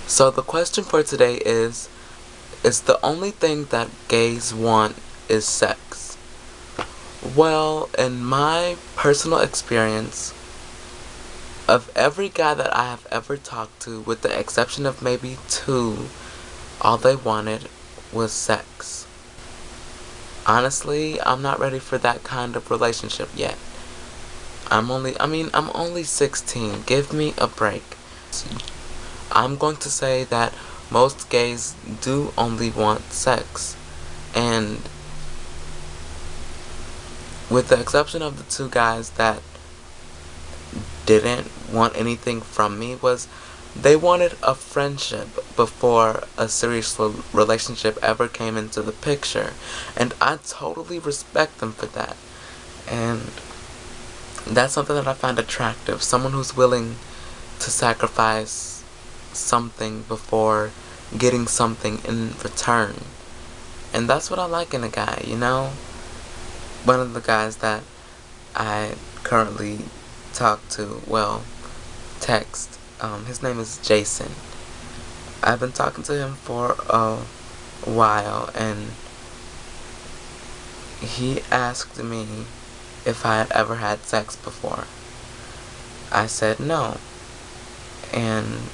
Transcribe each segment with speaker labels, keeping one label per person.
Speaker 1: So the question for today is the only thing that gays want is sex? Well, in my personal experience, of every guy that I have ever talked to, with the exception of maybe two, all they wanted was sex. Honestly, I'm not ready for that kind of relationship yet. I'm only 16. Give me a break. I'm going to say that most gays do only want sex. And with the exception of the two guys that didn't want anything from me, was they wanted a friendship before a serious relationship ever came into the picture. And I totally respect them for that. And that's something that I find attractive. Someone who's willing to sacrifice something before getting something in return. And that's what I like in a guy, you know? One of the guys that I currently talk to, well, text, his name is Jason. I've been talking to him for a while, and he asked me if I had ever had sex before. I said no. And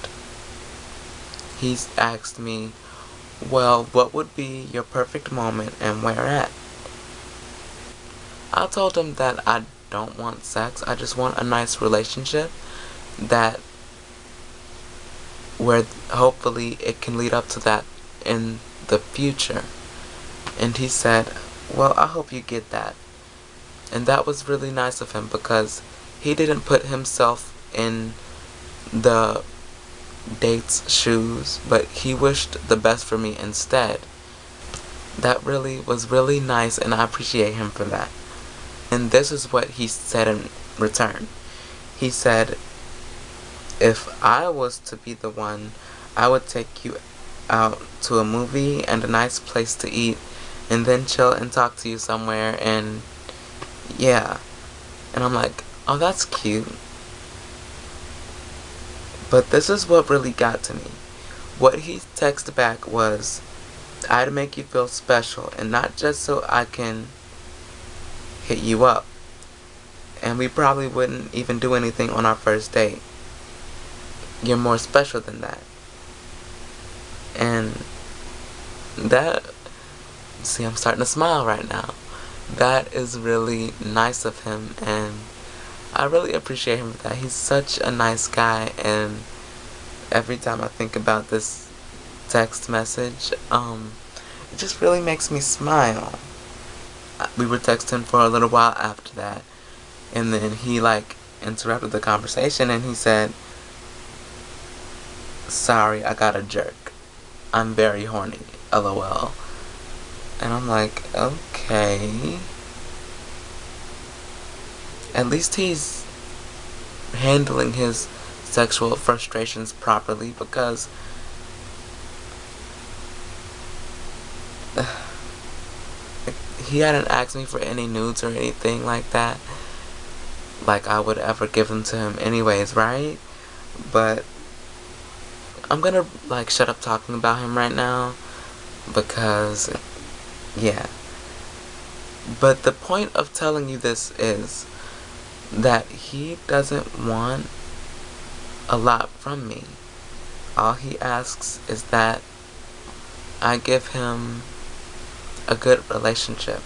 Speaker 1: he's asked me, well, what would be your perfect moment and where at? I told him that I don't want sex. I just want a nice relationship that where hopefully it can lead up to that in the future. And he said, well, I hope you get that. And that was really nice of him because he didn't put himself in the date's shoes, but he wished the best for me instead. That really was really nice, and I appreciate him for that. And this is what he said in return. He said, if I was to be the one, I would take you out to a movie and a nice place to eat, and then chill and talk to you somewhere, and yeah. And I'm like, oh, that's cute. But this is what really got to me. What he texted back was, I'd make you feel special, and not just so I can hit you up. And we probably wouldn't even do anything on our first date. You're more special than that. And that, see, I'm starting to smile right now. That is really nice of him, and I really appreciate him for that. He's such a nice guy, and every time I think about this text message, it just really makes me smile. We were texting for a little while after that, and then he interrupted the conversation, and he said, sorry, I got a jerk. I'm very horny, LOL. And I'm like, okay. At least he's handling his sexual frustrations properly, because he hadn't asked me for any nudes or anything like that. Like I would ever give them to him anyways, right? But I'm gonna shut up talking about him right now, because yeah. But the point of telling you this is that he doesn't want a lot from me. All he asks is that I give him a good relationship.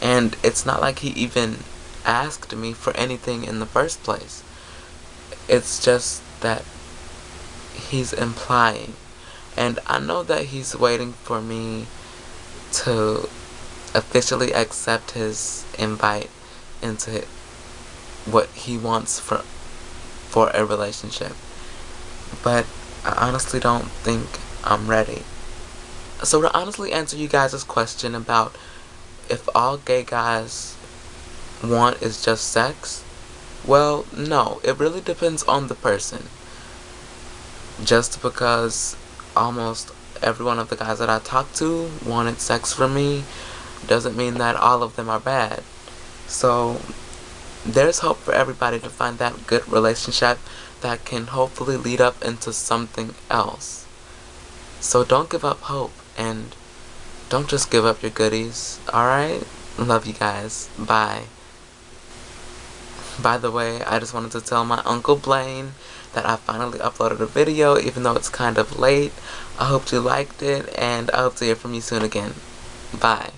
Speaker 1: And it's not like he even asked me for anything in the first place. It's just that he's implying. And I know that he's waiting for me to officially accept his invite into what he wants for a relationship. But I honestly don't think I'm ready. So to honestly answer you guys' question about if all gay guys want is just sex, well, no, it really depends on the person. Just because almost every one of the guys that I talked to wanted sex from me doesn't mean that all of them are bad. So there's hope for everybody to find that good relationship that can hopefully lead up into something else. So don't give up hope, and don't just give up your goodies, alright? Love you guys. Bye. By the way, I just wanted to tell my Uncle Blaine that I finally uploaded a video, even though it's kind of late. I hope you liked it, and I hope to hear from you soon again. Bye.